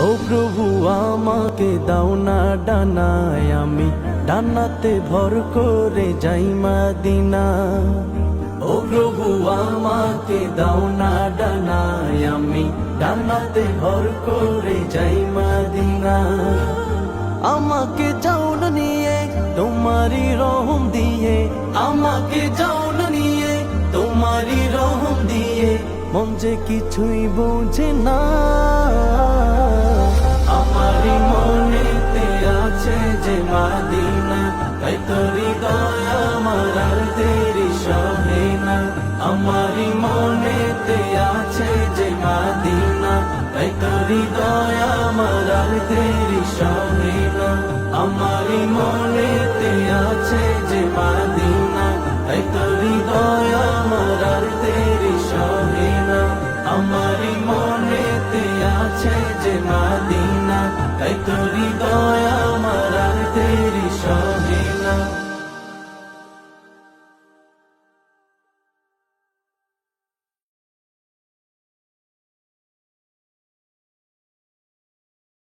ও প্রভু আমাকে দাও না ডানায়, আমি ডানাতে ভর করে যাই মদিনা। ও প্রভু আমাকে দাও না ডানায়, আমি ডানাতে ভর করে যাই মদিনা। আমাকে যাও না নিয়ে তোমারি রহম দিয়ে, আমাকে যাও না নিয়ে তোমারি রহম দিয়ে, মন যে কিছুই বোঝে না। আমারি মনেতে আছে যে মদিনা, তাই তো হৃদয় আমার আর দেরি সহে না। আমারি মনেতে আছে যে মদিনা, তাই তো হৃদয় আমার আর দেরি সহে না। আমারি মনেতে আছে যে মদিনা, তাই তো হৃদয় আমার আর দেরি সহে না। আমারি মনেতে আছে যে মদিনা, তাই তো হৃদয় আমার